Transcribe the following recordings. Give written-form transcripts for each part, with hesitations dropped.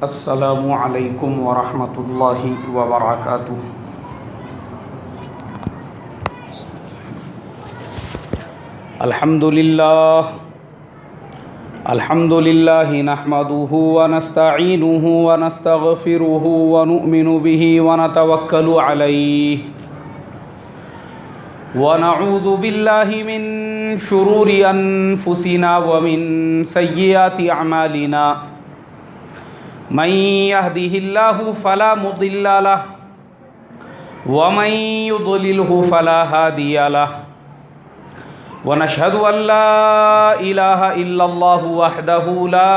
अस्सलामु अलैकुम वरहमतुल्लाहि वबरकातुह। अल्हम्दुलिल्लाहि नहमदुहु व नस्तईनुहु व नस्तगफिरुहु व नुअमिनु बिही व नतवक्कलु अलैहि व नऊज़ु बिल्लाहि मिन शुरूरि अनफुसिना व मिन सय्यिआति अमालिना। मन यहदिहिल्लाहु फला मुदिल्ल लहु व मन युद्लिलहु फला हादिय लहु व नशहदु अल्ला इलाहा इल्लल्लाहु वहदहु ला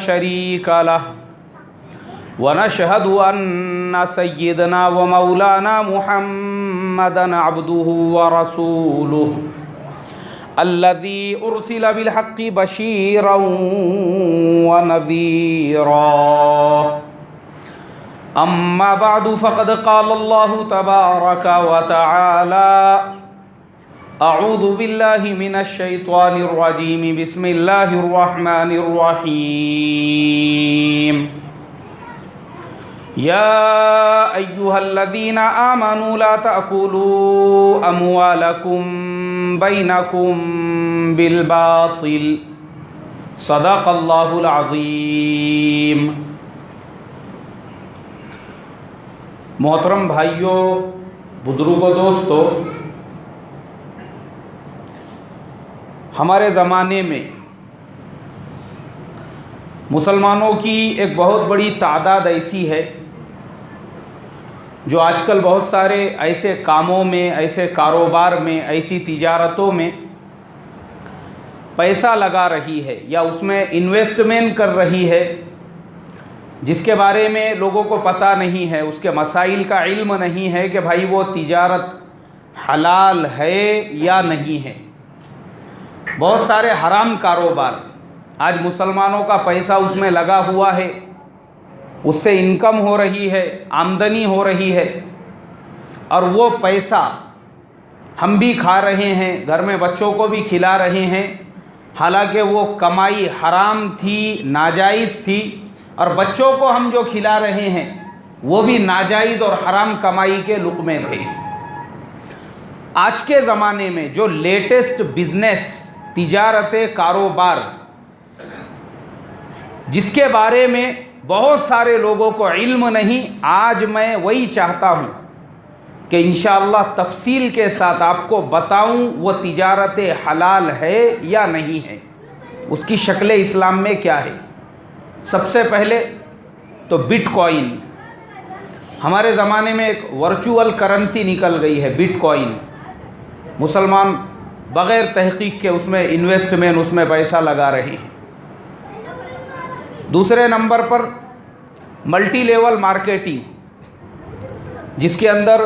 शरीका लहु व नशहदु अन्ना सय्यिदना व मौलाना मुहम्मदन अब्दुहु व रसूलुहु अल्लज़ी उर्सिल बिलहक्कि बशीरन व नज़ीरा। अम्मा बअदु फ़क़द क़ालल्लाहु तबारक व तआला अऊज़ु बिल्लाहि मिनश शैतानिर रजीम बिस्मिल्लाहिर रहमानिर रहीम। या अय्युहल्लज़ीना आमनू ला तअकुलू अमवालकुम बैनकुम बिलबातिल सदक़ल्लाहुल अज़ीम। मोहतरम भाइयों, बुजुर्गों, दोस्तों, हमारे ज़माने में मुसलमानों की एक बहुत बड़ी तादाद ऐसी है जो आजकल बहुत सारे ऐसे कामों में, ऐसे कारोबार में, ऐसी तिजारतों में पैसा लगा रही है या उसमें इन्वेस्टमेंट कर रही है जिसके बारे में लोगों को पता नहीं है, उसके मसाइल का इल्म नहीं है कि भाई वो तिजारत हलाल है या नहीं है। बहुत सारे हराम कारोबार आज मुसलमानों का पैसा उसमें लगा हुआ है, उससे इनकम हो रही है, आमदनी हो रही है और वो पैसा हम भी खा रहे हैं, घर में बच्चों को भी खिला रहे हैं। हालांकि वो कमाई हराम थी, नाजायज़ थी, और बच्चों को हम जो खिला रहे हैं वो भी नाजायज़ और हराम कमाई के लुक़मे थे। आज के ज़माने में जो लेटेस्ट बिज़नेस, तिजारत, कारोबार, जिसके बारे में बहुत सारे लोगों को इल्म नहीं, आज मैं वही चाहता हूँ कि इंशाअल्लाह तफसील के साथ आपको बताऊँ वो तिजारत हलाल है या नहीं है, उसकी शक्ल इस्लाम में क्या है। सबसे पहले तो बिटकॉइन। हमारे ज़माने में एक वर्चुअल करेंसी निकल गई है बिटकॉइन। मुसलमान बग़ैर तहक़ीक़ के उसमें इन्वेस्टमेंट, उसमें पैसा लगा रहे हैं। दूसरे नंबर पर मल्टी लेवल मार्केटिंग, जिसके अंदर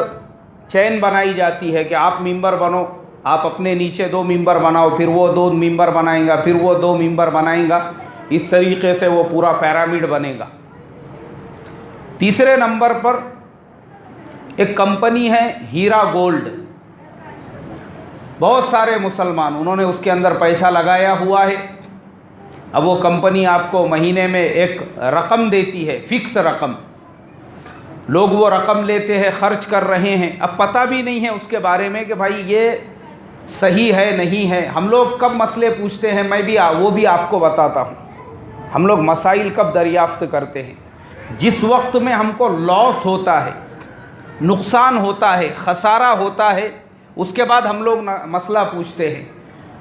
चैन बनाई जाती है कि आप मेंबर बनो, आप अपने नीचे 2 मेंबर बनाओ, फिर वो 2 मेंबर बनाएगा, फिर वो 2 मेंबर बनाएगा, इस तरीके से वो पूरा पिरामिड बनेगा। तीसरे नंबर पर एक कंपनी है हीरा गोल्ड। बहुत सारे मुसलमान उन्होंने उसके अंदर पैसा लगाया हुआ है। अब वो कंपनी आपको महीने में एक रकम देती है, फ़िक्स रकम। लोग वो रकम लेते हैं, ख़र्च कर रहे हैं। अब पता भी नहीं है उसके बारे में कि भाई ये सही है नहीं है। हम लोग कब मसले पूछते हैं, मैं भी वो भी आपको बताता हूँ। हम लोग मसाइल कब दरियाफ़्त करते हैं? जिस वक्त में हमको लॉस होता है, नुकसान होता है, ख़सारा होता है, उसके बाद हम लोग मसला पूछते हैं।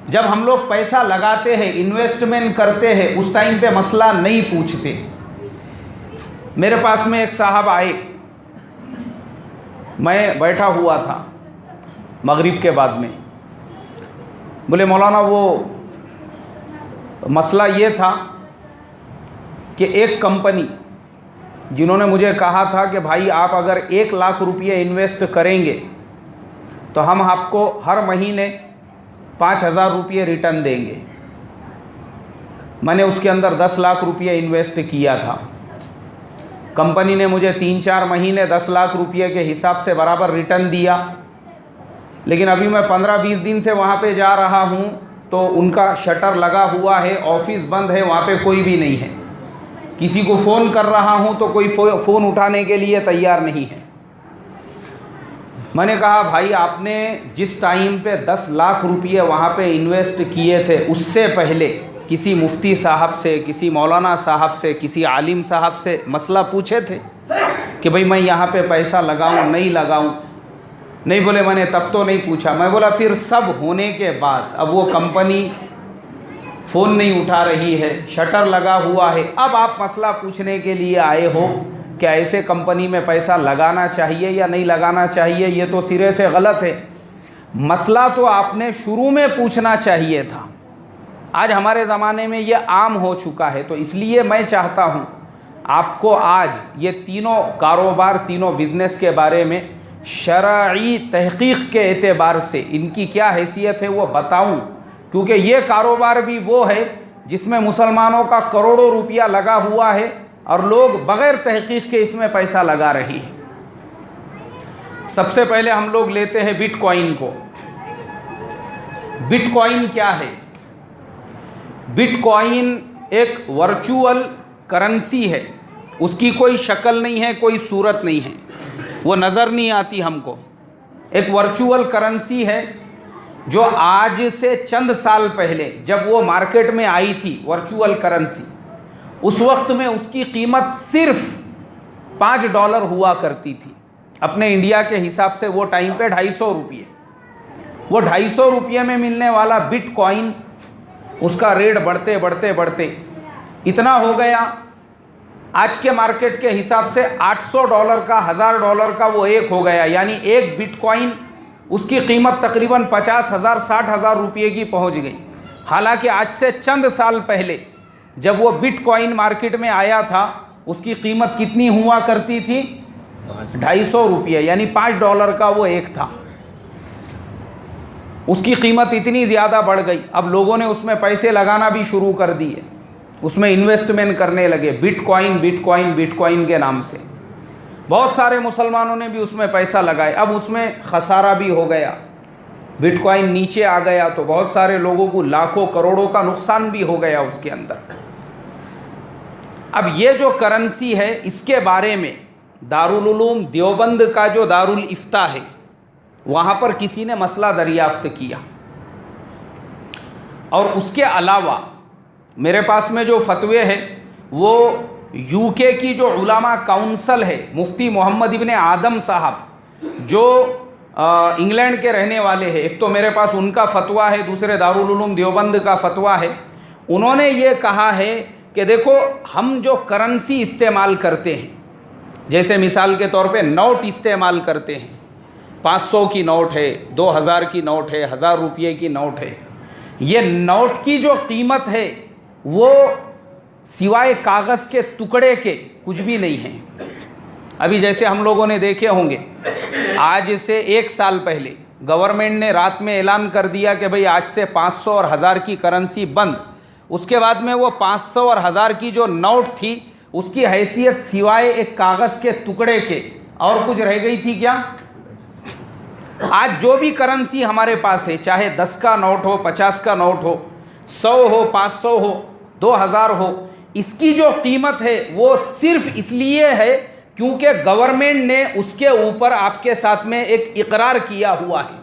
जब हम लोग पैसा लगाते हैं, इन्वेस्टमेंट करते हैं, उस टाइम पे मसला नहीं पूछते। मेरे पास में एक साहब आए, मैं बैठा हुआ था मगरिब के बाद में। बोले मौलाना वो मसला ये था कि एक कंपनी जिन्होंने मुझे कहा था कि भाई आप अगर 1 लाख रुपये इन्वेस्ट करेंगे तो हम आपको हर महीने 5,000 रुपये रिटर्न देंगे। मैंने उसके अंदर 10 लाख रुपये इन्वेस्ट किया था। कंपनी ने मुझे 3-4 महीने 10 लाख रुपये के हिसाब से बराबर रिटर्न दिया। लेकिन अभी मैं 15-20 दिन से वहाँ पे जा रहा हूँ तो उनका शटर लगा हुआ है, ऑफिस बंद है, वहाँ पे कोई भी नहीं है। किसी को फ़ोन कर रहा हूँ तो कोई फ़ोन उठाने के लिए तैयार नहीं है। मैंने कहा भाई आपने जिस टाइम पे 10 लाख रुपये वहाँ पे इन्वेस्ट किए थे, उससे पहले किसी मुफ्ती साहब से, किसी मौलाना साहब से, किसी आलिम साहब से मसला पूछे थे कि भाई मैं यहाँ पे पैसा लगाऊँ नहीं लगाऊँ? नहीं बोले, मैंने तब तो नहीं पूछा। मैं बोला फिर सब होने के बाद अब वो कंपनी फ़ोन नहीं उठा रही है, शटर लगा हुआ है, अब आप मसला पूछने के लिए आए हो क्या ऐसे कंपनी में पैसा लगाना चाहिए या नहीं लगाना चाहिए? ये तो सिरे से गलत है। मसला तो आपने शुरू में पूछना चाहिए था। आज हमारे ज़माने में ये आम हो चुका है, तो इसलिए मैं चाहता हूँ आपको आज ये तीनों कारोबार, तीनों बिज़नेस के बारे में शरई तहक़ीक़ के एतबार से इनकी क्या हैसियत है वो बताऊँ, क्योंकि ये कारोबार भी वो है जिसमें मुसलमानों का करोड़ों रुपया लगा हुआ है और लोग बग़ैर तहक़ीक़ के इसमें पैसा लगा रही है। सबसे पहले हम लोग लेते हैं बिटकॉइन को। बिटकॉइन क्या है? बिटकॉइन एक वर्चुअल करेंसी है, उसकी कोई शक्ल नहीं है, कोई सूरत नहीं है, वो नज़र नहीं आती हमको। एक वर्चुअल करेंसी है जो आज से चंद साल पहले जब वो मार्केट में आई थी वर्चुअल करेंसी, उस वक्त में उसकी कीमत सिर्फ $5 हुआ करती थी। अपने इंडिया के हिसाब से वो टाइम पे 250 रुपये। वो 250 रुपये में मिलने वाला बिटकॉइन, उसका रेट बढ़ते बढ़ते बढ़ते इतना हो गया, आज के मार्केट के हिसाब से $800 का, $1000 का वो एक हो गया। यानी एक बिटकॉइन उसकी कीमत तकरीबन 50,000 60,000 रुपये की पहुंच गई। हालांकि आज से चंद साल पहले जब वो बिटकॉइन मार्केट में आया था, उसकी कीमत कितनी हुआ करती थी? 250 रुपये, यानी $5 का वो एक था। उसकी कीमत इतनी ज़्यादा बढ़ गई, अब लोगों ने उसमें पैसे लगाना भी शुरू कर दिए, उसमें इन्वेस्टमेंट करने लगे बिटकॉइन बिटकॉइन बिटकॉइन के नाम से। बहुत सारे मुसलमानों ने भी उसमें पैसा लगाए, अब उसमें खसारा भी हो गया, बिटकॉइन नीचे आ गया तो बहुत सारे लोगों को लाखों करोड़ों का नुकसान भी हो गया उसके अंदर। अब ये जो करेंसी है, इसके बारे में दारुल उलूम देवबंद का जो दारुल इफ्ता है, वहाँ पर किसी ने मसला दरियाफ्त किया, और उसके अलावा मेरे पास में जो फतवे हैं वो यूके की जो उलमा काउंसिल है, मुफ्ती मोहम्मद इब्ने आदम साहब जो इंग्लैंड के रहने वाले हैं, एक तो मेरे पास उनका फतवा है, दूसरे दारुल उलूम देवबंद का फतवा है। उन्होंने ये कहा है कि देखो हम जो करेंसी इस्तेमाल करते हैं, जैसे मिसाल के तौर पे नोट इस्तेमाल करते हैं, 500 की नोट है, 2000 की नोट है, 1000 रुपये की नोट है, ये नोट की जो कीमत है वो सिवाय कागज़ के टुकड़े के कुछ भी नहीं है। अभी जैसे हम लोगों ने देखे होंगे, आज से 1 साल पहले गवर्नमेंट ने रात में ऐलान कर दिया कि भाई आज से 500 और 1000 की करेंसी बंद। उसके बाद में वो 500 और 1000 की जो नोट थी उसकी हैसियत सिवाय एक कागज़ के टुकड़े के और कुछ रह गई थी क्या? आज जो भी करेंसी हमारे पास है, चाहे 10 का नोट हो, 50 का नोट हो, 100 हो, 500 हो, 2000 हो, इसकी जो कीमत है वो सिर्फ इसलिए है क्योंकि गवर्नमेंट ने उसके ऊपर आपके साथ में एक इकरार किया हुआ है।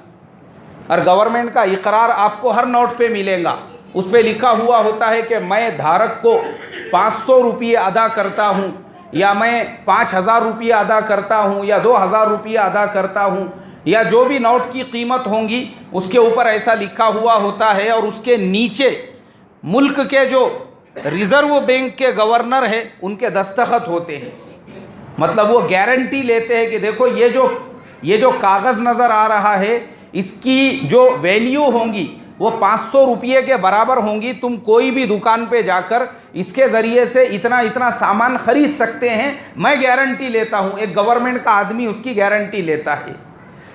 और गवर्नमेंट का इकरार आपको हर नोट पे मिलेगा, उस पर लिखा हुआ होता है कि मैं धारक को 500 रुपये अदा करता हूँ, या मैं 5000 रुपये अदा करता हूँ, या 2000 रुपये अदा करता हूँ, या जो भी नोट की कीमत होंगी उसके ऊपर ऐसा लिखा हुआ होता है। और उसके नीचे मुल्क के जो रिज़र्व बैंक के गवर्नर है उनके दस्तखत होते हैं। मतलब वो गारंटी लेते हैं कि देखो ये जो कागज़ नज़र आ रहा है, इसकी जो वैल्यू होंगी वो 500 रुपये के बराबर होंगी। तुम कोई भी दुकान पे जाकर इसके ज़रिए से इतना इतना सामान ख़रीद सकते हैं, मैं गारंटी लेता हूँ। एक गवर्नमेंट का आदमी उसकी गारंटी लेता है।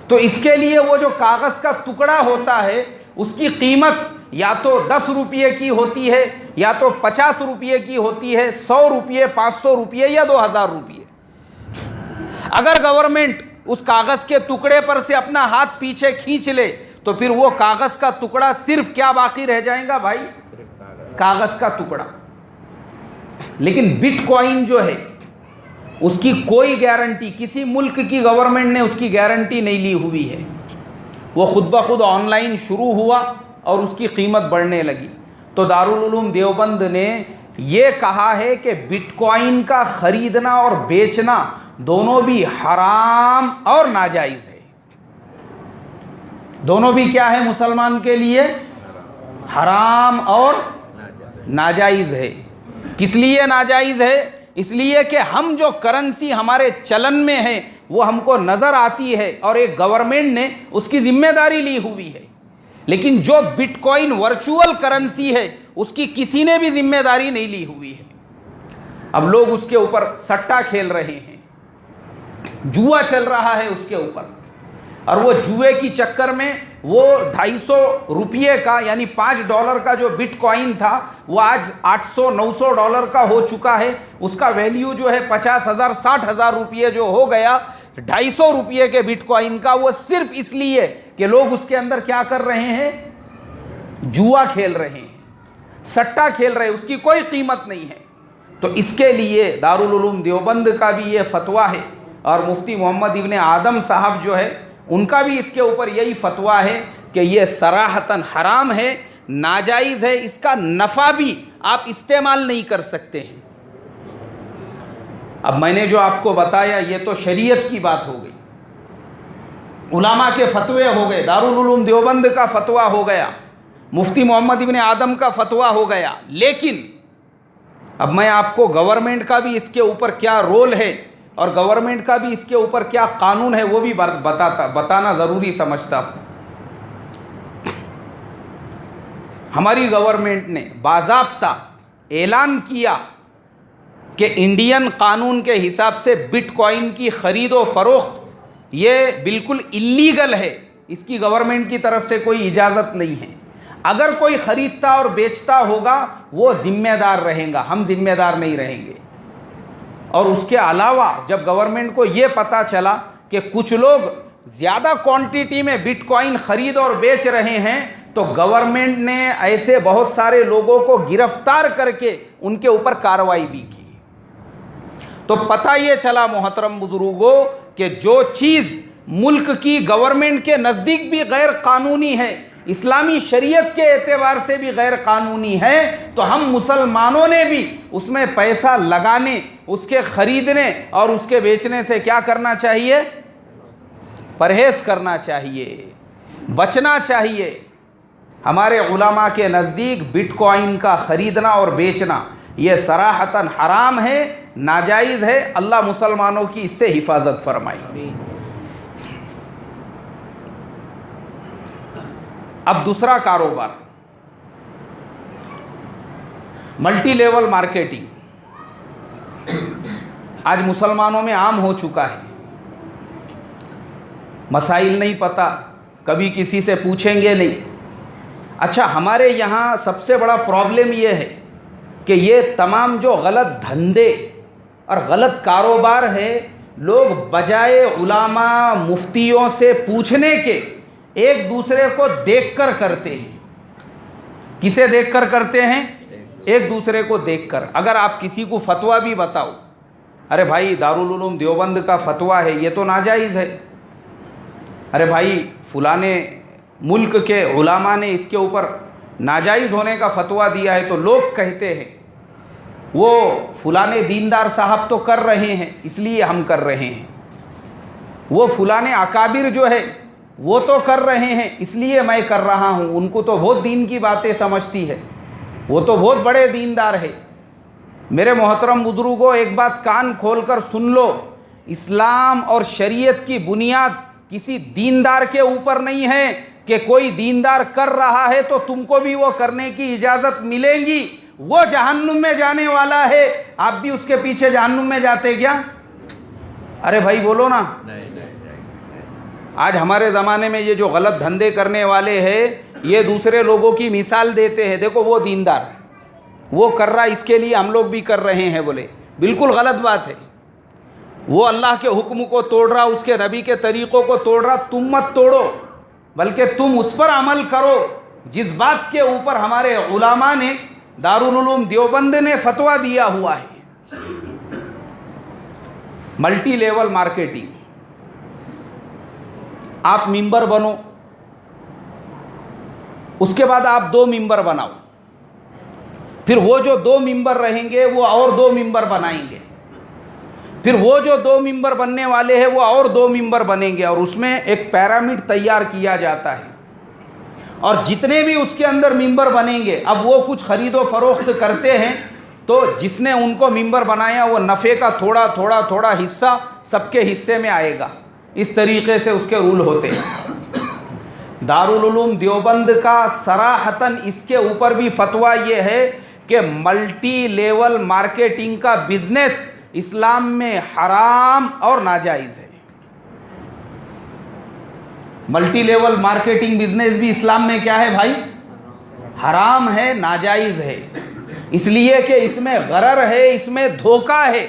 तो इसके लिए वो जो कागज़ का टुकड़ा होता है उसकी कीमत या तो 10 रुपये की होती है, या तो 50 रुपये की होती है, 100 रुपये, 500 रुपये या 2000 रुपये। अगर गवर्नमेंट उस कागज़ के टुकड़े पर से अपना हाथ पीछे खींच ले तो फिर वो कागज़ का टुकड़ा सिर्फ क्या बाकी रह जाएगा भाई? कागज़ का टुकड़ा। लेकिन बिटकॉइन जो है उसकी कोई गारंटी, किसी मुल्क की गवर्नमेंट ने उसकी गारंटी नहीं ली हुई है। वो खुद ब खुद ऑनलाइन शुरू हुआ और उसकी कीमत बढ़ने लगी। तो दारुल उलूम देवबंद ने ये कहा है कि बिटकॉइन का ख़रीदना और बेचना दोनों भी हराम और नाजायज़ है। दोनों भी क्या है मुसलमान के लिए? हराम और नाजायज़ है। किस लिए नाजायज़ है? इसलिए कि हम जो करेंसी हमारे चलन में है वो हमको नज़र आती है और एक गवर्नमेंट ने उसकी जिम्मेदारी ली हुई है, लेकिन जो बिटकॉइन वर्चुअल करेंसी है उसकी किसी ने भी जिम्मेदारी नहीं ली हुई है। अब लोग उसके ऊपर सट्टा खेल रहे हैं, जुआ चल रहा है उसके ऊपर, और वो जुए की चक्कर में वो 250 रुपये का यानी $5 का जो बिटकॉइन था वो आज 800-900 डॉलर का हो चुका है। उसका वैल्यू जो है 50,000 60,000 रुपये जो हो गया 250 रुपये के बिटकॉइन का, वो सिर्फ इसलिए कि लोग उसके अंदर क्या कर रहे हैं? जुआ खेल रहे हैं, सट्टा खेल रहे हैं, उसकी कोई कीमत नहीं है। तो इसके लिए दारुल उलूम देवबंद का भी ये फतवा है और मुफ्ती मोहम्मद इब्न आदम साहब जो है उनका भी इसके ऊपर यही फतवा है कि ये सराहतन हराम है, नाजायज़ है, इसका नफ़ा भी आप इस्तेमाल नहीं कर सकते हैं। अब मैंने जो आपको बताया ये तो शरीयत की बात हो गई, उलामा के फतवे हो गए, दारुल उलूम देवबंद का फतवा हो गया, मुफ्ती मोहम्मद इब्न आदम का फतवा हो गया। लेकिन अब मैं आपको गवर्नमेंट का भी इसके ऊपर क्या रोल है और गवर्नमेंट का भी इसके ऊपर क्या कानून है वो भी बताना ज़रूरी समझता हूँ। हमारी गवर्नमेंट ने बाज़ाब्ता ऐलान किया कि इंडियन कानून के हिसाब से बिटकॉइन की ख़रीद व फ़रोख्त ये बिल्कुल इल्लीगल है, इसकी गवर्नमेंट की तरफ से कोई इजाज़त नहीं है। अगर कोई ख़रीदता और बेचता होगा वो ज़िम्मेदार रहेगा, हम ज़िम्मेदार नहीं रहेंगे। और उसके अलावा जब गवर्नमेंट को ये पता चला कि कुछ लोग ज़्यादा क्वांटिटी में बिटकॉइन ख़रीद और बेच रहे हैं तो गवर्नमेंट ने ऐसे बहुत सारे लोगों को गिरफ्तार करके उनके ऊपर कार्रवाई भी की। तो पता ये चला मोहतरम बुजुर्गों कि जो चीज़ मुल्क की गवर्नमेंट के नज़दीक भी गैर कानूनी है, इस्लामी शरीयत के एतबार से भी गैर कानूनी है, तो हम मुसलमानों ने भी उसमें पैसा लगाने, उसके ख़रीदने और उसके बेचने से क्या करना चाहिए? परहेज़ करना चाहिए, बचना चाहिए। हमारे उलमा के नज़दीक बिटकॉइन का ख़रीदना और बेचना ये सराहतन हराम है, नाजायज़ है। अल्लाह मुसलमानों की इससे हिफाजत फरमाए। अब दूसरा कारोबार, मल्टी लेवल मार्केटिंग, आज मुसलमानों में आम हो चुका है। मसाइल नहीं पता, कभी किसी से पूछेंगे नहीं। अच्छा, हमारे यहाँ सबसे बड़ा प्रॉब्लम ये है कि ये तमाम जो गलत धंधे और गलत कारोबार है, लोग बजाय उलामा मुफ्तियों से पूछने के एक दूसरे को देखकर करते हैं। किसे देखकर करते हैं? एक दूसरे को देखकर। अगर आप किसी को फतवा भी बताओ, अरे भाई दारुल उलूम देवबंद का फतवा है, ये तो नाजायज़ है। अरे भाई फलाने मुल्क के उलामा ने इसके ऊपर नाजायज़ होने का फतवा दिया है, तो लोग कहते हैं वो फलाने दीनदार साहब तो कर रहे हैं इसलिए हम कर रहे हैं, वो फलाने अकाबिर जो है वो तो कर रहे हैं इसलिए मैं कर रहा हूँ, उनको तो बहुत दीन की बातें समझती है, वो तो बहुत बड़े दीनदार है। मेरे मोहतरम बुजुर्गों, एक बात कान खोलकर सुन लो, इस्लाम और शरीयत की बुनियाद किसी दीनदार के ऊपर नहीं है कि कोई दीनदार कर रहा है तो तुमको भी वो करने की इजाज़त मिलेगी। वो जहन्नुम में जाने वाला है, आप भी उसके पीछे जहन्नुम में जाते क्या? अरे भाई बोलो ना। आज हमारे ज़माने में ये जो गलत धंधे करने वाले हैं ये दूसरे लोगों की मिसाल देते हैं, देखो वो दीनदार वो कर रहा, इसके लिए हम लोग भी कर रहे हैं। बोले बिल्कुल गलत बात है। वो अल्लाह के हुक्म को तोड़ रहा, उसके नबी के तरीक़ों को तोड़ रहा, तुम मत तोड़ो, बल्कि तुम उस पर अमल करो जिस बात के ऊपर हमारे उलामा ने दारुल उलूम देवबंद ने फतवा दिया हुआ है, मल्टी लेवल मार्केटिंग। आप मेंबर बनो, उसके बाद आप 2 मेंबर बनाओ, फिर वो जो 2 मेंबर रहेंगे वो और 2 मेंबर बनाएंगे, फिर वो जो 2 मेंबर बनने वाले हैं वो और 2 मेंबर बनेंगे, और उसमें एक पिरामिड तैयार किया जाता है। और जितने भी उसके अंदर मेंबर बनेंगे, अब वो कुछ खरीदो फरोख्त करते हैं, तो जिसने उनको मेंबर बनाया वो नफ़े का थोड़ा थोड़ा थोड़ा हिस्सा सबके हिस्से में आएगा। इस तरीक़े से उसके रूल होते हैं। दारुल उलूम देवबंद का सराहतन इसके ऊपर भी फतवा ये है कि मल्टी लेवल मार्केटिंग का बिजनेस इस्लाम में हराम और नाजायज़ है। मल्टी लेवल मार्केटिंग बिजनेस भी इस्लाम में क्या है भाई? हराम है, नाजायज़ है। इसलिए कि इसमें गरर है, इसमें धोखा है,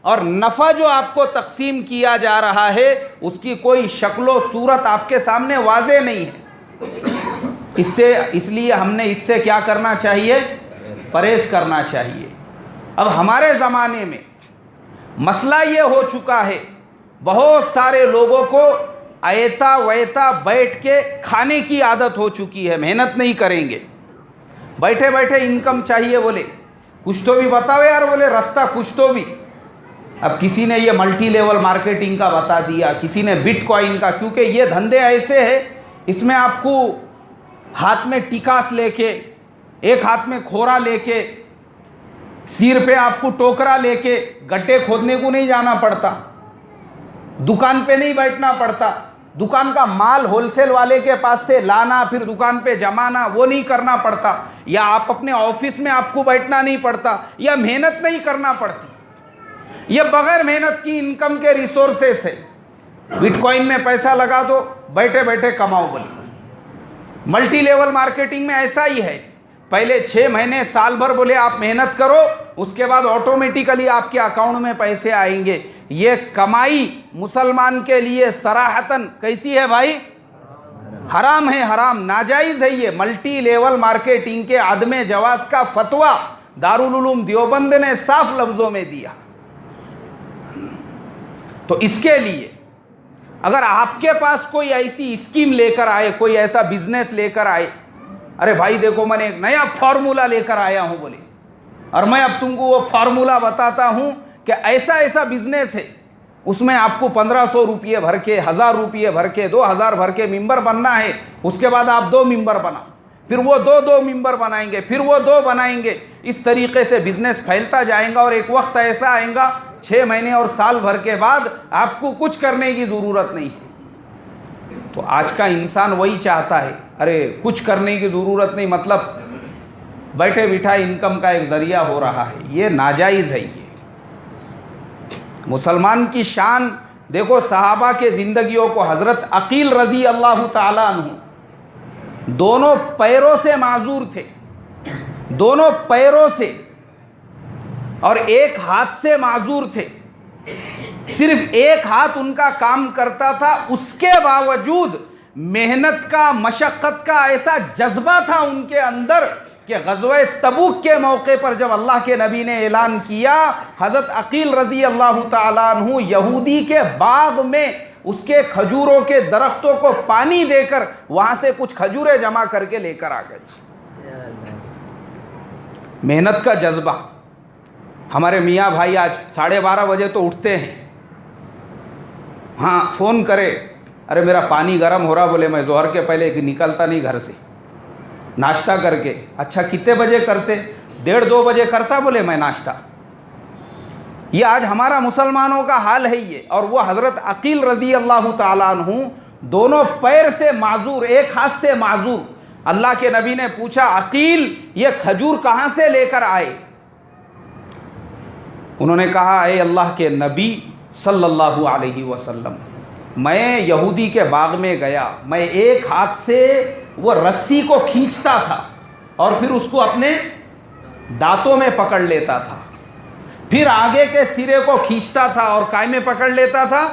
और नफ़ा जो आपको तकसीम किया जा रहा है उसकी कोई शक्लो सूरत आपके सामने वाज़े नहीं है। इसलिए हमने इससे क्या करना चाहिए? परहेज़ करना चाहिए। अब हमारे ज़माने में मसला ये हो चुका है, बहुत सारे लोगों को आयता वैता बैठ के खाने की आदत हो चुकी है, मेहनत नहीं करेंगे, बैठे बैठे इनकम चाहिए, बोले कुछ तो भी बताओ यार, बोले रास्ता कुछ तो भी। अब किसी ने ये मल्टी लेवल मार्केटिंग का बता दिया, किसी ने बिटकॉइन का, क्योंकि ये धंधे ऐसे हैं, इसमें आपको हाथ में टिकास लेके, एक हाथ में खोरा लेके, सिर पे आपको टोकरा लेके गड्ढे खोदने को नहीं जाना पड़ता, दुकान पे नहीं बैठना पड़ता, दुकान का माल होलसेल वाले के पास से लाना फिर दुकान पे जमाना वो नहीं करना पड़ता, या आप अपने ऑफिस में आपको बैठना नहीं पड़ता, या मेहनत नहीं करना पड़ती। ये बगैर मेहनत की इनकम के रिसोर्सेस है। बिटकॉइन में पैसा लगा दो, बैठे बैठे कमाओ बोले। मल्टी लेवल मार्केटिंग में ऐसा ही है, पहले 6 महीने साल भर बोले आप मेहनत करो, उसके बाद ऑटोमेटिकली आपके अकाउंट में पैसे आएंगे। ये कमाई मुसलमान के लिए सराहतन कैसी है भाई? हराम है, हराम, नाजायज़ है। ये मल्टी लेवल मार्केटिंग के अदम जवाज़ का फतवा दारुल उलूम देवबंद ने साफ लफ्ज़ों में दिया। तो इसके लिए अगर आपके पास कोई ऐसी स्कीम लेकर आए, कोई ऐसा बिजनेस लेकर आए, अरे भाई देखो मैंने एक नया फार्मूला लेकर आया हूं बोले, और मैं अब तुमको वो फार्मूला बताता हूं कि ऐसा ऐसा बिजनेस है, उसमें आपको 1500 रुपये भर के, 1000 रुपये भर के, 2000 भर के मेंबर बनना है, उसके बाद आप 2 मेंबर बनाओ, फिर वो 2 मेंबर बनाएंगे, फिर वो 2 बनाएंगे। इस तरीके से बिजनेस फैलता जाएगा, और एक वक्त ऐसा आएगा 6 महीने और साल भर के बाद आपको कुछ करने की ज़रूरत नहीं है। तो आज का इंसान वही चाहता है, अरे कुछ करने की ज़रूरत नहीं, मतलब बैठे बिठा इनकम का एक ज़रिया हो रहा है। ये नाजायज़ है। ये मुसलमान की शान देखो, सहाबा के ज़िंदगियों को, हज़रत अकील रज़ी अल्लाह ताला अन्हु दोनों पैरों से माजूर थे, दोनों पैरों से, और एक हाथ से माजूर थे, सिर्फ एक हाथ उनका काम करता था, उसके बावजूद मेहनत का, मशक्क़त का ऐसा जज्बा था उनके अंदर कि ग़ज़वे तबूक के मौके पर जब अल्लाह के नबी ने ऐलान किया, हज़रत अकील रज़ी अल्लाह ताला अन्हु यहूदी के बाग में उसके खजूरों के दरख्तों को पानी देकर वहाँ से कुछ खजूरें जमा करके लेकर आ गए। मेहनत का जज्बा। हमारे मियाँ भाई आज 12:30 बजे तो उठते हैं, हाँ फ़ोन करे, अरे मेरा पानी गर्म हो रहा, बोले मैं ज़ोहर के पहले निकलता नहीं घर से, नाश्ता करके। अच्छा कितने बजे करते? 1:30-2 बजे करता, बोले मैं नाश्ता। ये आज हमारा मुसलमानों का हाल है ये। और वो हज़रत अकील रज़ी अल्लाह ताला अन्हु दोनों पैर से माजूर, एक हाथ से माजूर। अल्लाह के नबी ने पूछा, अकील ये खजूर कहाँ से लेकर आए? उन्होंने कहा, ए अल्लाह के नबी सल्लल्लाहु अलैहि वसल्लम, मैं यहूदी के बाग में गया, मैं एक हाथ से वो रस्सी को खींचता था और फिर उसको अपने दांतों में पकड़ लेता था, फिर आगे के सिरे को खींचता था और काय में पकड़ लेता था?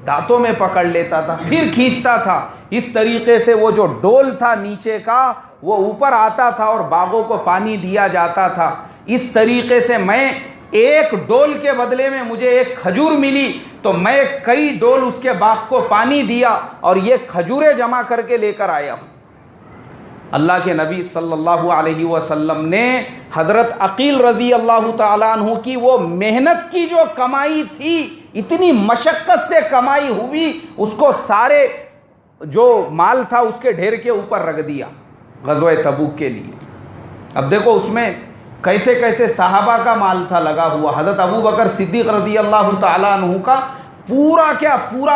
दांतों में पकड़ लेता था, फिर खींचता था। इस तरीके से वो जो डोल था नीचे का वो ऊपर आता था और बागों को पानी दिया जाता था। इस तरीके से मैं एक डोल के बदले में मुझे एक खजूर मिली तो मैं कई डोल उसके बाग को पानी दिया और ये खजूरें जमा करके लेकर आया हूँ। अल्लाह के नबी सल्लल्लाहु अलैहि वसल्लम ने हज़रत अकील रज़ी अल्लाह ताला अन्हु की वो मेहनत की जो कमाई थी, इतनी मशक्क़त से कमाई हुई, उसको सारे जो माल था उसके ढेर के ऊपर रख दिया ग़ज़वे तबूक के लिए। अब देखो उसमें कैसे कैसे सहाबा का माल था लगा हुआ। हज़रत अबू बकर सिद्दीक़ रज़ी अल्लाह ताला अन्हु का पूरा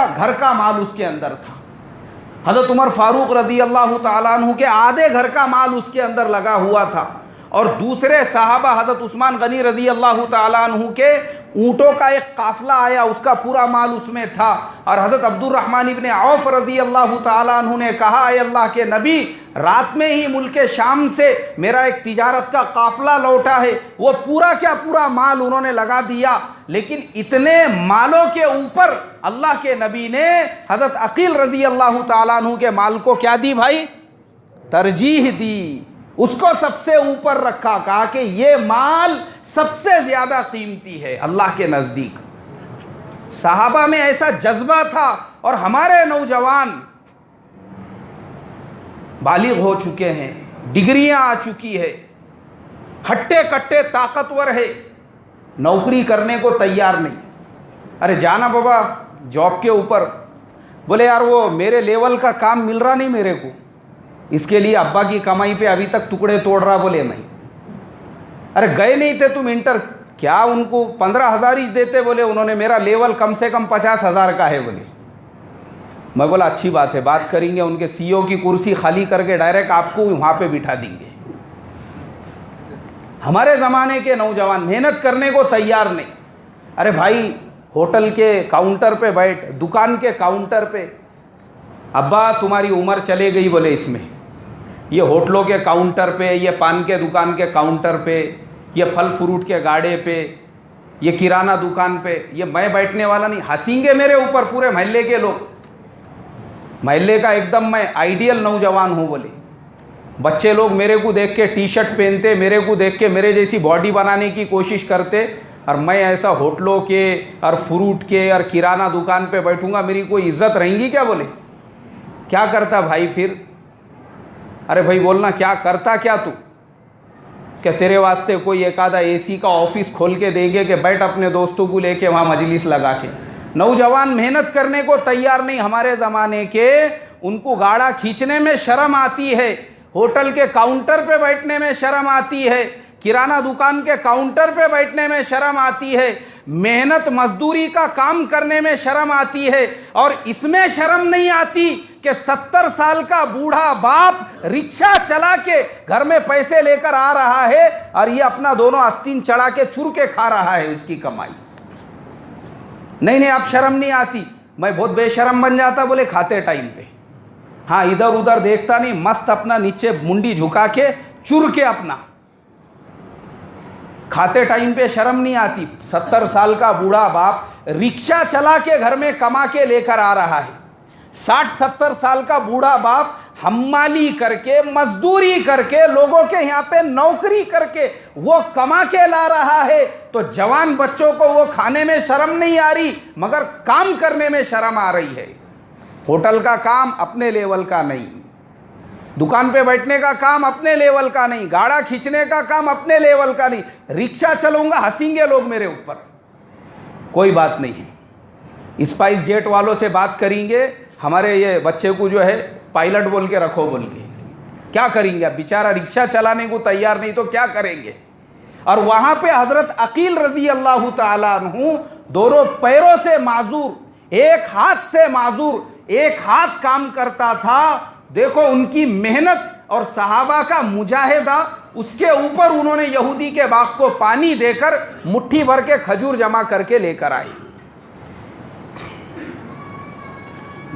घर का माल उसके अंदर था। हज़रत उमर फ़ारूक रज़ी अल्लाह ताला अन्हु के आधे घर का माल उसके अंदर लगा हुआ था। और दूसरे सहाबा हज़रत उस्मान गनी रज़ी अल्लाह ताला अन्हु के ऊँटों का एक काफ़िला आया, उसका पूरा माल उसमें था। और हज़रत अब्दुर्रहमान इब्न औफ़ रज़ी अल्लाह ताला अन्हु ने कहा, ऐ अल्लाह के नबी, रात में ही मुल्क शाम से मेरा एक तिजारत का काफ़िला लौटा है, वो पूरा क्या पूरा माल उन्होंने लगा दिया। लेकिन इतने मालों के ऊपर अल्लाह के नबी ने हज़रत अकील रज़ी अल्लाह ताला अन्हु के माल को क्या दी भाई? तरजीह दी, उसको सबसे ऊपर रखा। कहा कि ये माल सबसे ज़्यादा कीमती है अल्लाह के नज़दीक। सहाबा में ऐसा जज्बा था। और हमारे नौजवान बालिग हो चुके हैं, डिग्रियां आ चुकी है, हट्टे कट्टे ताकतवर है, नौकरी करने को तैयार नहीं। अरे जाना बाबा जॉब के ऊपर, बोले यार वो मेरे लेवल का काम मिल रहा नहीं मेरे को, इसके लिए अब्बा की कमाई पे अभी तक टुकड़े तोड़ रहा। बोले नहीं। अरे गए नहीं थे तुम इंटर, क्या उनको 15,000 ही देते? बोले उन्होंने मेरा लेवल कम से कम 50,000 का है। बोले मैं बोला अच्छी बात है, बात करेंगे, उनके सीईओ की कुर्सी खाली करके डायरेक्ट आपको वहाँ पे बिठा देंगे। हमारे ज़माने के नौजवान मेहनत करने को तैयार नहीं। अरे भाई होटल के काउंटर पे बैठ, दुकान के काउंटर पे, अब्बा तुम्हारी उम्र चले गई बोले इसमें, ये होटलों के काउंटर पे, ये पान के दुकान के काउंटर पे, ये फल फ्रूट के गाड़े पे, ये किराना दुकान पे, ये मैं बैठने वाला नहीं। हंसेंगे मेरे ऊपर पूरे मोहल्ले के लोग। मोहल्ले का एकदम मैं आइडियल नौजवान हूँ बोले। बच्चे लोग मेरे को देख के टी शर्ट पहनते, मेरे को देख के मेरे जैसी बॉडी बनाने की कोशिश करते, और मैं ऐसा होटलों के और फ्रूट के और किराना दुकान पे बैठूंगा, मेरी कोई इज्जत रहेंगी क्या? बोले क्या करता भाई फिर? अरे भाई बोलना क्या करता क्या तू? क्या तेरे वास्ते कोई एक आधा एसी का ऑफिस खोल के देंगे कि बैठ अपने दोस्तों को लेके वहाँ मजलिस लगा के? नौजवान मेहनत करने को तैयार नहीं हमारे ज़माने के। उनको गाड़ा खींचने में शर्म आती है, होटल के काउंटर पे बैठने में शर्म आती है, किराना दुकान के काउंटर पे बैठने में शर्म आती है, मेहनत मजदूरी का काम करने में शर्म आती है। और इसमें शर्म नहीं आती कि 70 साल का बूढ़ा बाप रिक्शा चला के घर में पैसे लेकर आ रहा है और ये अपना दोनों आस्तीन चढ़ा के चुर के खा रहा है उसकी कमाई। नहीं आप शर्म नहीं आती। मैं बहुत बेशर्म बन जाता बोले खाते टाइम पे। हाँ इधर उधर देखता नहीं, मस्त अपना नीचे मुंडी झुका के चुर के अपना खाते टाइम पे शर्म नहीं आती। 70 साल का बूढ़ा बाप रिक्शा चला के घर में कमा के लेकर आ रहा है। 60-70 साल का बूढ़ा बाप हम्माली करके, मजदूरी करके, लोगों के यहाँ पे नौकरी करके वो कमा के ला रहा है। तो जवान बच्चों को वो खाने में शर्म नहीं आ रही, मगर काम करने में शर्म आ रही है। होटल का काम अपने लेवल का नहीं, दुकान पे बैठने का काम अपने लेवल का नहीं, गाड़ा खींचने का काम अपने लेवल का नहीं। रिक्शा चलूंगा हंसेंगे लोग मेरे ऊपर, कोई बात नहीं है। स्पाइस जेट वालों से बात करेंगे, हमारे ये बच्चे को जो है पायलट बोल के रखो बोल के, क्या करेंगे? अब बेचारा रिक्शा चलाने को तैयार नहीं तो क्या करेंगे? और वहाँ पे हज़रत अकील रज़ी अल्लाह ताला अन्हु दोनों पैरों से माजूर, एक हाथ से माजूर, एक हाथ काम करता था। देखो उनकी मेहनत और सहाबा का मुजाहिदा, उसके ऊपर उन्होंने यहूदी के बाग को पानी देकर मुट्ठी भर के खजूर जमा करके लेकर आए।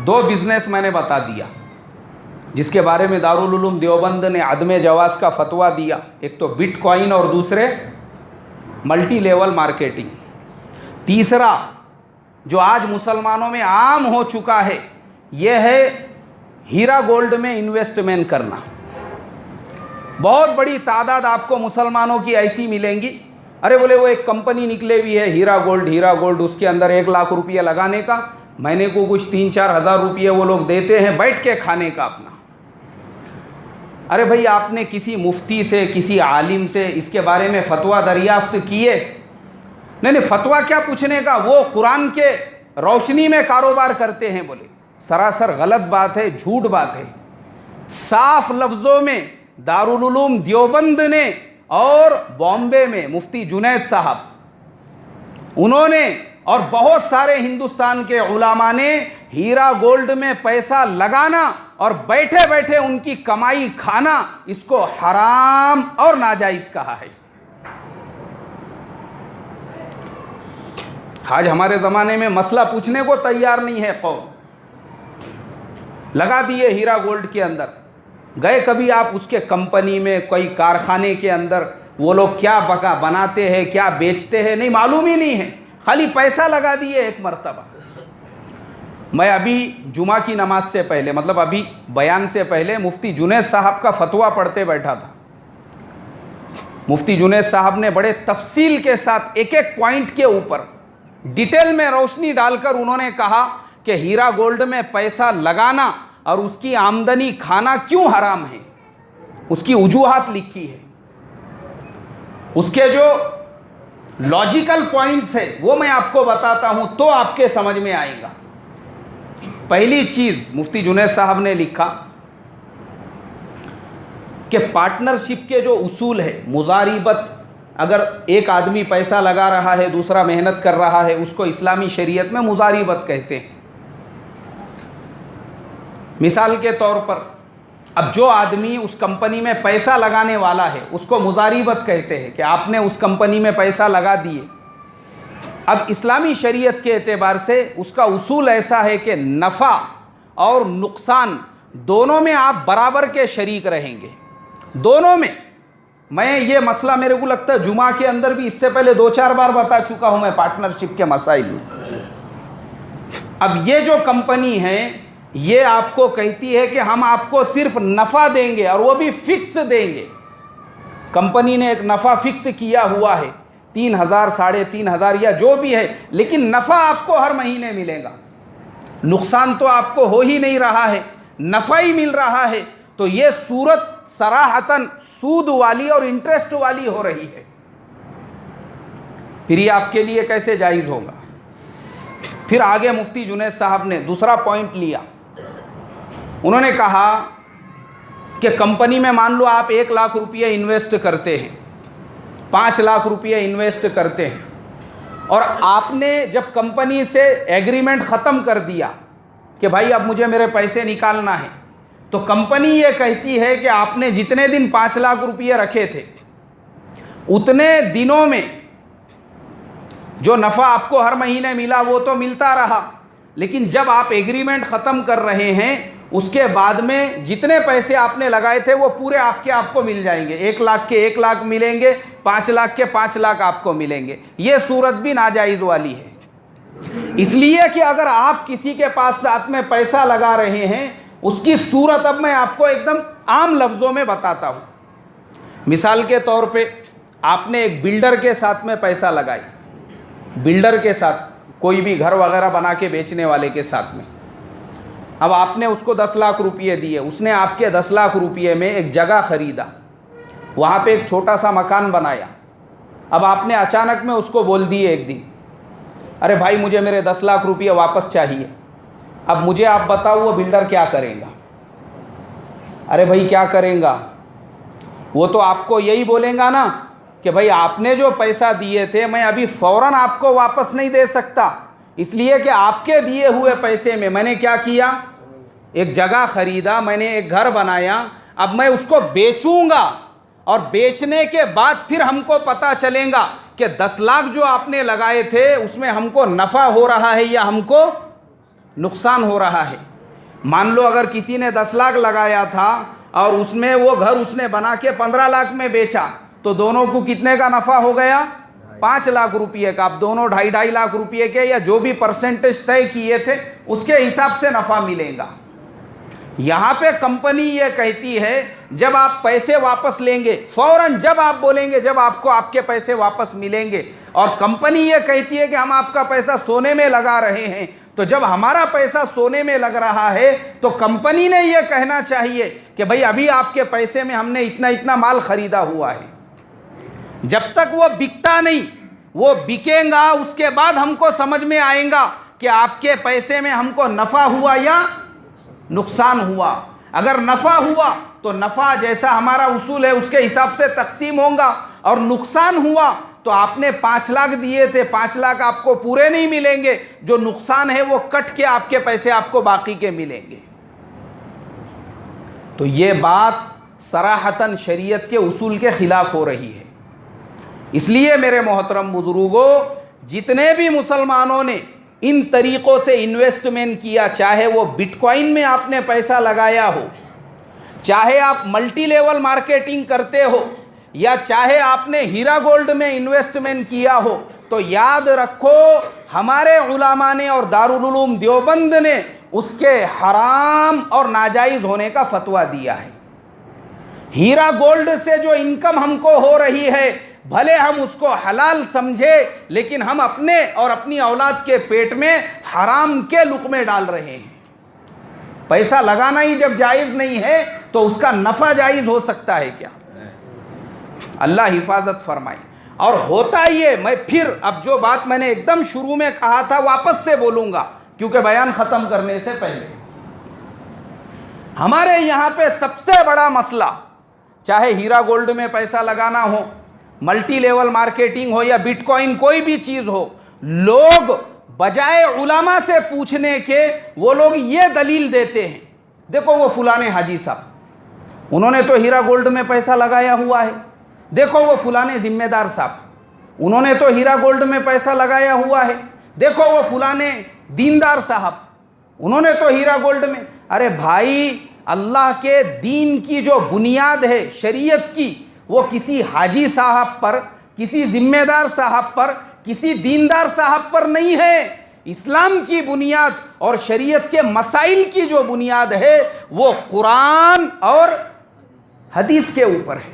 2 बिजनेस मैंने बता दिया जिसके बारे में दारुल उलूम देवबंद ने अदम जवाज़ का फतवा दिया। एक तो बिटकॉइन और दूसरे मल्टी लेवल मार्केटिंग। तीसरा जो आज मुसलमानों में आम हो चुका है, यह है हीरा गोल्ड में इन्वेस्टमेंट करना। बहुत बड़ी तादाद आपको मुसलमानों की ऐसी मिलेंगी। अरे बोले वो एक कंपनी निकले हुई है हीरा गोल्ड, उसके अंदर 1 लाख रुपये लगाने का, महीने को कुछ 3-4 हज़ार रुपये वो लोग देते हैं बैठ के खाने का अपना। अरे भाई आपने किसी मुफ्ती से, किसी आलिम से इसके बारे में फतवा दरियाफ्त किए? नहीं, फतवा क्या पूछने का, वो कुरान के रोशनी में कारोबार करते हैं। बोले सरासर गलत बात है, झूठ बात है। साफ लफ्ज़ों में दारुल उलूम देवबंद ने और बॉम्बे में मुफ्ती जुनैद साहब, उन्होंने और बहुत सारे हिंदुस्तान के उलामा ने हीरा गोल्ड में पैसा लगाना और बैठे बैठे उनकी कमाई खाना, इसको हराम और नाजायज कहा है। आज हमारे ज़माने में मसला पूछने को तैयार नहीं है कौम। लगा दिए हीरा गोल्ड के अंदर, गए कभी आप उसके कंपनी में, कोई कारखाने के अंदर, वो लोग क्या बनाते हैं, क्या बेचते हैं, नहीं मालूम ही नहीं है, खाली पैसा लगा दिए एक मर्तबा। मैं अभी जुमा की नमाज से पहले, मतलब अभी बयान से पहले, मुफ्ती जुनैद साहब का फतवा पढ़ते बैठा था। मुफ्ती जुनैद साहब ने बड़े तफसील के साथ एक एक पॉइंट के ऊपर डिटेल में रोशनी डालकर उन्होंने कहा कि हीरा गोल्ड में पैसा लगाना और उसकी आमदनी खाना क्यों हराम है, उसकी वजूहात लिखी है। उसके जो लॉजिकल पॉइंट्स है वो मैं आपको बताता हूं तो आपके समझ में आएगा। पहली चीज मुफ्ती जुनैद साहब ने लिखा कि पार्टनरशिप के जो उसूल है, मुजारिबत, अगर एक आदमी पैसा लगा रहा है, दूसरा मेहनत कर रहा है, उसको इस्लामी शरीयत में मुजारिबत कहते हैं। मिसाल के तौर पर अब जो आदमी उस कंपनी में पैसा लगाने वाला है उसको मुजारिबत कहते हैं कि आपने उस कंपनी में पैसा लगा दिए। अब इस्लामी शरीयत के एतबार से उसका उसूल ऐसा है कि नफ़ा और नुकसान दोनों में आप बराबर के शरीक रहेंगे, दोनों में। मैं ये मसला मेरे को लगता है जुमा के अंदर भी इससे पहले 2-4 बार बता चुका हूँ मैं पार्टनरशिप के मसाइल में। अब ये जो कंपनी है ये आपको कहती है कि हम आपको सिर्फ नफ़ा देंगे और वो भी फिक्स देंगे। कंपनी ने एक नफ़ा फिक्स किया हुआ है 3,000, 3,500 या जो भी है, लेकिन नफ़ा आपको हर महीने मिलेगा। नुकसान तो आपको हो ही नहीं रहा है, नफ़ा ही मिल रहा है। तो ये सूरत सराहतन सूद वाली और इंटरेस्ट वाली हो रही है। फिर ये आपके लिए कैसे जायज़ होगा? फिर आगे मुफ्ती जुनैद साहब ने दूसरा पॉइंट लिया। उन्होंने कहा कि कंपनी में मान लो आप 1 लाख रुपये इन्वेस्ट करते हैं, 5 लाख रुपये इन्वेस्ट करते हैं और आपने जब कंपनी से एग्रीमेंट ख़त्म कर दिया कि भाई अब मुझे मेरे पैसे निकालना है, तो कंपनी ये कहती है कि आपने जितने दिन 5 लाख रुपये रखे थे उतने दिनों में जो नफ़ा आपको हर महीने मिला वो तो मिलता रहा, लेकिन जब आप एग्रीमेंट ख़त्म कर रहे हैं उसके बाद में जितने पैसे आपने लगाए थे वो पूरे आपको मिल जाएंगे। 1 लाख के 1 लाख मिलेंगे, 5 लाख के 5 लाख आपको मिलेंगे। ये सूरत भी नाजायज़ वाली है। इसलिए कि अगर आप किसी के पास साथ में पैसा लगा रहे हैं, उसकी सूरत अब मैं आपको एकदम आम लफ्ज़ों में बताता हूँ। मिसाल के तौर पे आपने एक बिल्डर के साथ में पैसा लगाई, बिल्डर के साथ, कोई भी घर वगैरह बना के बेचने वाले के साथ में। अब आपने उसको 10 लाख रुपये दिए, उसने आपके 10 लाख रुपये में एक जगह ख़रीदा, वहाँ पे एक छोटा सा मकान बनाया। अब आपने अचानक में उसको बोल दिए एक दिन, अरे भाई मुझे मेरे 10 लाख रुपये वापस चाहिए। अब मुझे आप बताओ वो बिल्डर क्या करेगा? अरे भाई क्या करेगा? वो तो आपको यही बोलेगा ना कि भाई आपने जो पैसा दिए थे मैं अभी फ़ौरन आपको वापस नहीं दे सकता, इसलिए कि आपके दिए हुए पैसे में मैंने क्या किया, एक जगह ख़रीदा, मैंने एक घर बनाया, अब मैं उसको बेचूंगा और बेचने के बाद फिर हमको पता चलेगा कि 10 लाख जो आपने लगाए थे उसमें हमको नफ़ा हो रहा है या हमको नुकसान हो रहा है। मान लो अगर किसी ने 10 लाख लगाया था और उसमें वो घर उसने बना के 15 लाख में बेचा, तो दोनों को कितने का नफ़ा हो गया? 5 लाख रुपये का। अब दोनों 2.5 लाख रुपये के या जो भी परसेंटेज तय किए थे उसके हिसाब से नफ़ा मिलेगा। यहाँ पे कंपनी ये कहती है जब आप पैसे वापस लेंगे, फौरन जब आप बोलेंगे जब आपको आपके पैसे वापस मिलेंगे, और कंपनी ये कहती है कि हम आपका पैसा सोने में लगा रहे हैं, तो जब हमारा पैसा सोने में लग रहा है तो कंपनी ने यह कहना चाहिए कि भाई अभी आपके पैसे में हमने इतना इतना माल खरीदा हुआ है। जब तक वो बिकता नहीं, वो बिकेगा, उसके बाद हमको समझ में आएगा कि आपके पैसे में हमको नफ़ा हुआ या नुकसान हुआ। अगर नफ़ा हुआ तो नफ़ा जैसा हमारा उसूल है उसके हिसाब से तकसीम होगा, और नुकसान हुआ तो आपने 5 लाख दिए थे, 5 लाख आपको पूरे नहीं मिलेंगे, जो नुकसान है वो कट के आपके पैसे आपको बाकी के मिलेंगे। तो ये बात सराहतन शरीयत के उसूल के ख़िलाफ़ हो रही है। इसलिए मेरे मोहतरम बुजुर्गों, जितने भी मुसलमानों ने इन तरीक़ों से इन्वेस्टमेंट किया, चाहे वो बिटकॉइन में आपने पैसा लगाया हो, चाहे आप मल्टी लेवल मार्केटिंग करते हो, या चाहे आपने हीरा गोल्ड में इन्वेस्टमेंट किया हो, तो याद रखो हमारे उलामा ने और दारुल उलूम देवबंद ने उसके हराम और नाजायज़ होने का फतवा दिया है। हीरा गोल्ड से जो इनकम हमको हो रही है, भले हम उसको हलाल समझे, लेकिन हम अपने और अपनी औलाद के पेट में हराम के लुक़मे डाल रहे हैं। पैसा लगाना ही जब जायज़ नहीं है तो उसका नफ़ा जायज़ हो सकता है क्या? अल्लाह हिफाजत फरमाए। और होता ये, मैं फिर अब जो बात मैंने एकदम शुरू में कहा था वापस से बोलूँगा, क्योंकि बयान ख़त्म करने से पहले, हमारे यहाँ पे सबसे बड़ा मसला, चाहे हीरा गोल्ड में पैसा लगाना हो, मल्टी लेवल मार्केटिंग हो, या बिटकॉइन कोई भी चीज़ हो, लोग बजाय उलामा से पूछने के वो लोग ये दलील देते हैं, देखो वो फुलाने हाजी साहब, उन्होंने तो हीरा गोल्ड में पैसा लगाया हुआ है, देखो वो फुलाने ज़िम्मेदार साहब, उन्होंने तो हीरा गोल्ड में पैसा लगाया हुआ है, देखो वो फुलाने दीनदार साहब, उन्होंने तो हीरा गोल्ड में। अरे भाई, अल्लाह के दीन की जो बुनियाद है शरीयत की, वो किसी हाजी साहब पर, किसी ज़िम्मेदार साहब पर, किसी दीनदार साहब पर नहीं है। इस्लाम की बुनियाद और शरीयत के मसाइल की जो बुनियाद है वो कुरान और हदीस के ऊपर है।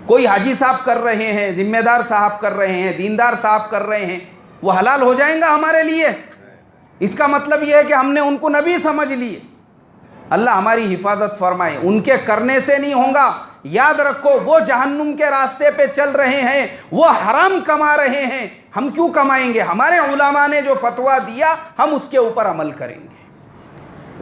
कोई हाजी साहब कर रहे हैं, ज़िम्मेदार साहब कर रहे हैं, दीनदार साहब कर रहे हैं, वो हलाल हो जाएगा हमारे लिए? इसका मतलब यह है कि हमने उनको नबी समझ लिए। अल्लाह हमारी हिफाजत फरमाए, उनके करने से नहीं होगा। याद रखो, वो जहन्नुम के रास्ते पे चल रहे हैं, वो हराम कमा रहे हैं, हम क्यों कमाएंगे? हमारे उलामा ने जो फतवा दिया हम उसके ऊपर अमल करेंगे।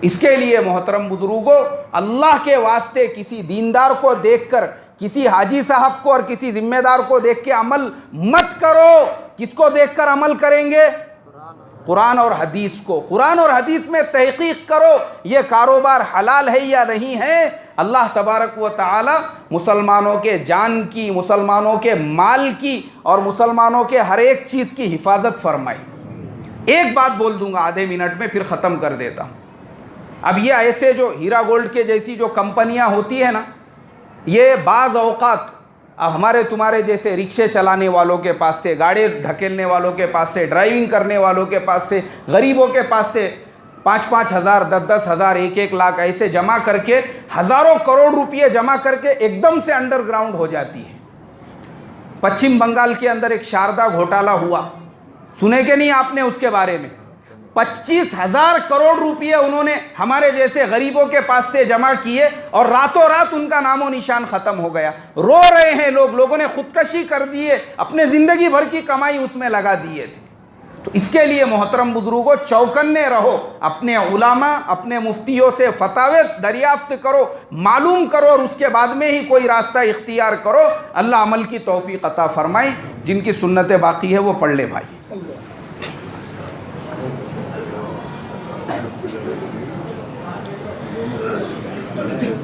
इसके लिए मोहतरम बुजुर्गों, अल्लाह के वास्ते किसी दीनदार को देखकर, किसी हाजी साहब को और किसी जिम्मेदार को देख के अमल मत करो। किसको देखकर अमल करेंगे? कुरान और हदीस को। कुरान और हदीस में तहकीक करो ये कारोबार हलाल है या नहीं है। अल्लाह तबारक व तआला मुसलमानों के जान की, मुसलमानों के माल की और मुसलमानों के हर एक चीज़ की हिफाजत फरमाए। एक बात बोल दूंगा आधे मिनट में, फिर ख़त्म कर देता हूँ। अब ये ऐसे जो हीरा गोल्ड के जैसी जो कंपनियाँ होती है ना, ये बाज़ औक़ात अब हमारे तुम्हारे जैसे रिक्शे चलाने वालों के पास से, गाड़ी धकेलने वालों के पास से, ड्राइविंग करने वालों के पास से, गरीबों के पास से 5-5 हज़ार, 10-10 हज़ार, 1-1 लाख ऐसे जमा करके हज़ारों करोड़ रुपये जमा करके एकदम से अंडरग्राउंड हो जाती है। पश्चिम बंगाल के अंदर एक शारदा घोटाला हुआ, सुने कि नहीं आपने उसके बारे में? 25,000 करोड़ रुपये उन्होंने हमारे जैसे गरीबों के पास से जमा किए और रातों रात उनका नामो निशान ख़त्म हो गया। रो रहे हैं लोग, लोगों ने खुदकशी कर दिए, अपने ज़िंदगी भर की कमाई उसमें लगा दिए थे। तो इसके लिए मोहतरम बुजुर्गों, चौकन्ने रहो, अपने उलामा, अपने मुफ्तियों से फतावे दरियाफ्त करो, मालूम करो और उसके बाद में ही कोई रास्ता इख्तियार करो। अल्लाह अमल की तौफीक अता फरमाए। जिनकी सुन्नतें बाकी है वो पढ़ ले भाई। Thank you.